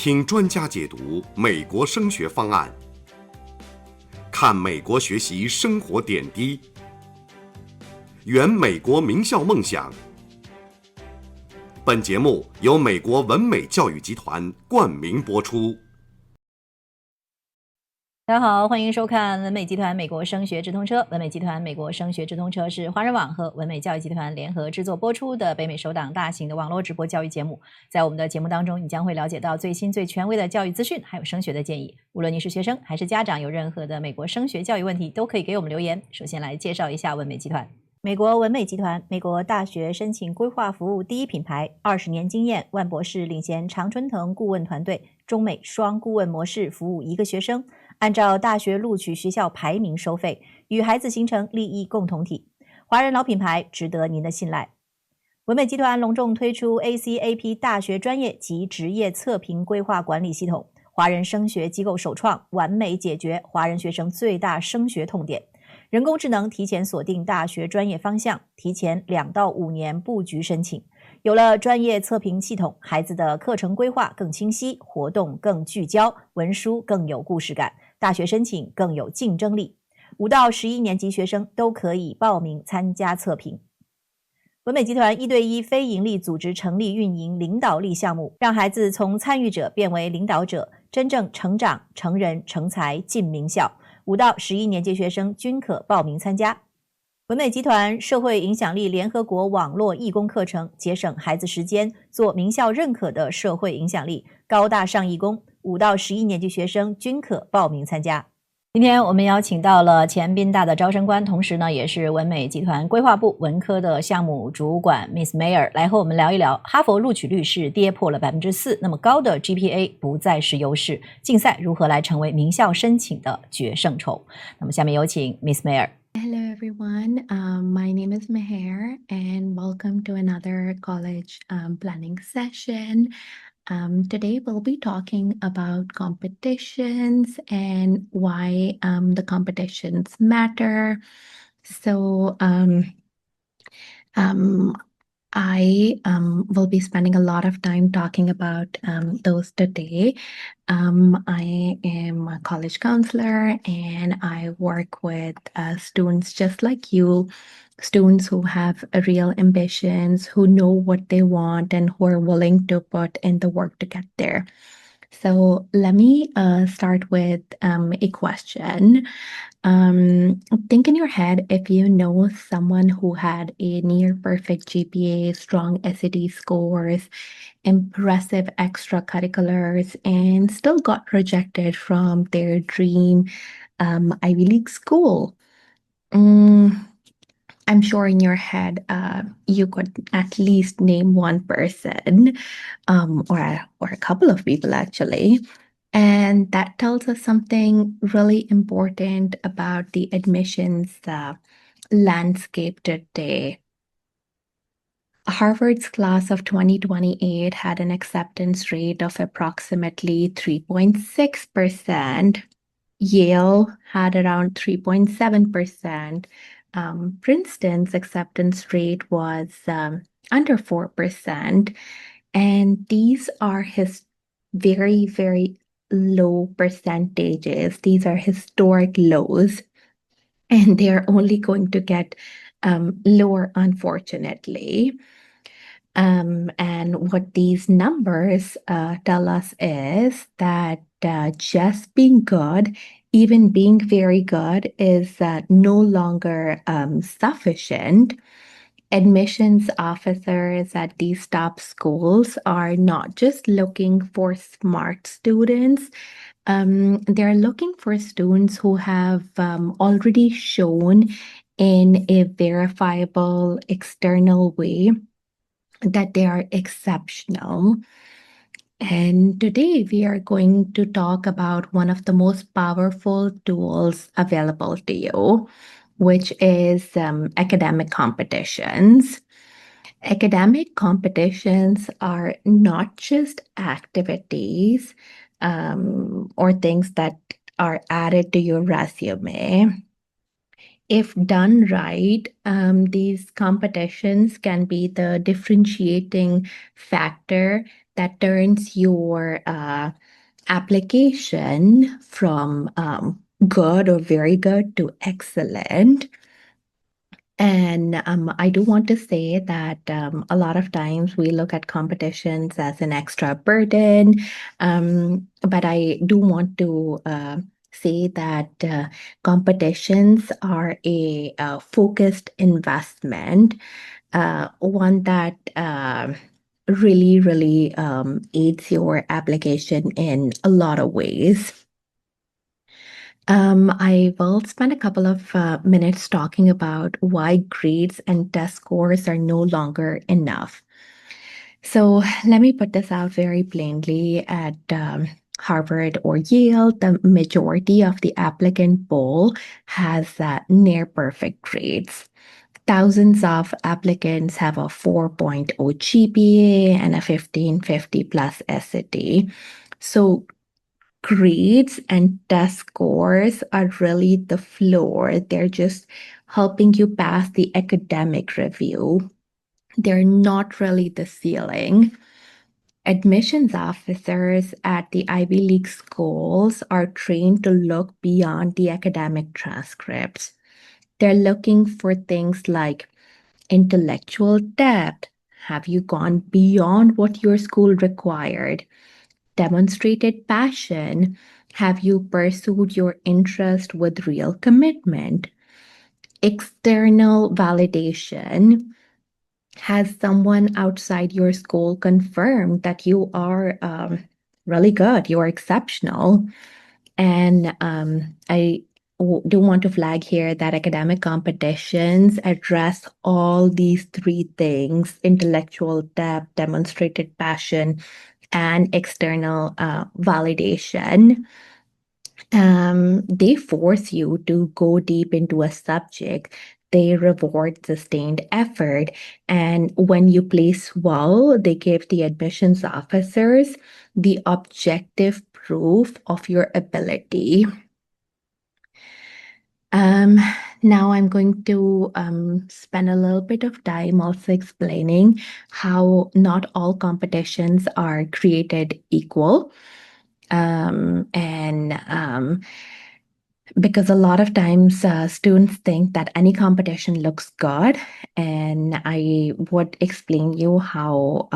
听专家解读美国升学方案，看美国学习生活点滴，圆美国名校梦想。本节目由美国文美教育集团冠名播出。大家好，欢迎收看文美集团美国升学直通车。文美集团美国升学直通车是华人网和文美教育集团联合制作播出的北美首档大型的网络直播教育节目。在我们的节目当中，你将会了解到最新最权威的教育资讯，还有升学的建议。无论你是学生还是家长，有任何的美国升学教育问题，都可以给我们留言。首先来介绍一下文美集团。美国文美集团美国大学申请规划服务第一品牌，20年经验，万博士领衔常春藤顾问团队，中美双顾问模式服务一个学生，按照大学录取学校排名收费，与孩子形成利益共同体。华人老品牌，值得您的信赖。文美集团隆重推出 ACAP 大学专业及职业测评规划管理系统，华人升学机构首创，完美解决华人学生最大升学痛点。人工智能提前锁定大学专业方向，提前2到5年布局申请。有了专业测评系统，孩子的课程规划更清晰，活动更聚焦，文书更有故事感，大学申请更有竞争力。5到11年级学生都可以报名参加测评。文美集团1对1非营利组织成立运营领导力项目，让孩子从参与者变为领导者，真正成长、成人、成才，进名校。5到11年级学生均可报名参加。文美集团社会影响力联合国网络义工课程，节省孩子时间，做名校认可的社会影响力，高大上义工。5到11年级学生均可报名参加。今天我们邀请到了前宾大的招生官，同时呢也是文美集团规划部文科的项目主管 Miss Mayer 来和我们聊一聊哈佛录取率是跌破了 4%， 那么高的 GPA 不再是优势，竞赛如何来成为名校申请的决胜筹。那么下面有请 Miss Mayer。Hello everyone, my name is Meher and welcome to another college planning session. Today we'll be talking about competitions and why the competitions matter. So I will be spending a lot of time talking about those today. I am a college counselor and I work with students just like you, students who have real ambitions, who know what they want and who are willing to put in the work to get there. So let me start with a question. Think in your head if you know someone who had a near perfect GPA, strong SAT scores, impressive extracurriculars, and still got rejected from their dream Ivy League school. I'm sure in your head you could at least name one person or a couple of people actually. And that tells us something really important about the admissions landscape today. Harvard's class of 2028 had an acceptance rate of approximately 3.6%. Yale had around 3.7%. Princeton's acceptance rate was under 4%. And these are very, very low percentages. These are historic lows, and they're only going to get lower, unfortunately. And what these numbers tell us is that just being good, even being very good, is no longer sufficient. Admissions officers at these top schools are not just looking for smart students. They're looking for students who have already shown in a verifiable external way that they are exceptional. And today we are going to talk about one of the most powerful tools available to you, which is academic competitions. Academic competitions are not just activities or things that are added to your resume. If done right, these competitions can be the differentiating factor that turns your application from good or very good to excellent. And I do want to say that a lot of times we look at competitions as an extra burden, but I do want to say that competitions are a focused investment, one that really aids your application in a lot of ways. I will spend a couple of minutes talking about why grades and test scores are no longer enough. So let me put this out very plainly. At Harvard or Yale, the majority of the applicant pool has near perfect grades. Thousands of applicants have a 4.0 GPA and a 1550 plus SAT. So grades and test scores are really the floor. They're just helping you pass the academic review. They're not really the ceiling. Admissions officers at the Ivy League schools are trained to look beyond the academic transcripts. They're looking for things like intellectual depth. Have you gone beyond what your school required? Demonstrated passion. Have you pursued your interest with real commitment? External validation. Has someone outside your school confirmed that you are really good, you are exceptional? And I do want to flag here that academic competitions address all these three things: intellectual depth, demonstrated passion, and external validation. They force you to go deep into a subject. They reward sustained effort. And when you place well, they give the admissions officers the objective proof of your ability. Now I'm going to spend a little bit of time also explaining how not all competitions are created equal. Because a lot of times students think that any competition looks good, and I would explain you how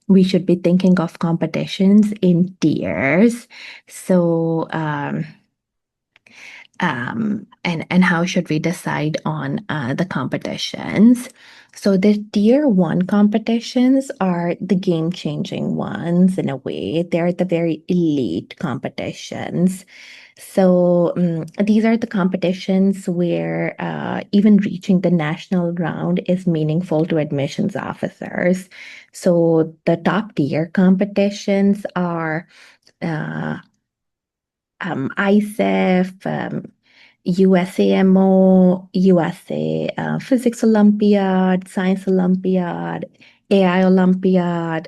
we should be thinking of competitions in tiers. So and how should we decide on the competitions? So the tier 1 competitions are the game-changing ones in a way. They're the very elite competitions. So these are the competitions where even reaching the national round is meaningful to admissions officers. So the top tier competitions are ISEF, USAMO, USA Physics Olympiad, Science Olympiad, AI Olympiad,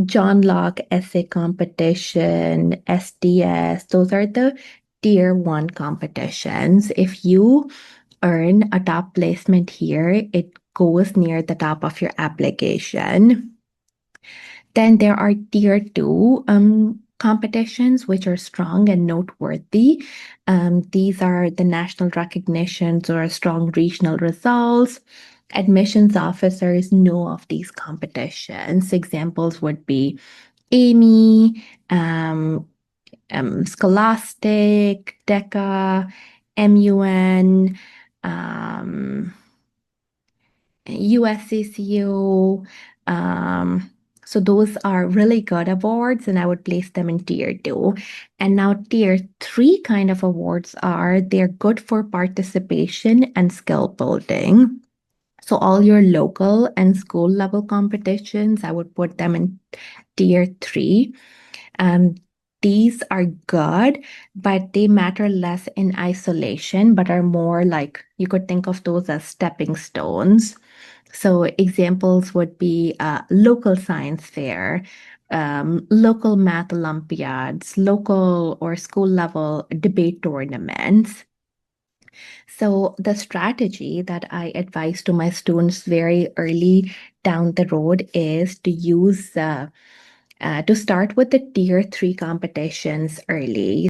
John Locke Essay Competition, SDS. Those are the tier 1 competitions. If you earn a top placement here, it goes near the top of your application. Then there are tier 2 competitions, which are strong and noteworthy. These are the national recognitions or strong regional results. Admissions officers know of these competitions. Examples would be Amy, Scholastic, DECA, MUN, USCCU. So those are really good awards, and I would place them in tier 2. And now tier 3 kind of awards they're good for participation and skill building. So all your local and school level competitions, I would put them in tier 3. These are good, but they matter less in isolation, but are more like, you could think of those as stepping stones. So examples would be local science fair, local math Olympiads, local or school level debate tournaments. So the strategy that I advise to my students very early down the road is to use to start with the Tier 3 competitions early.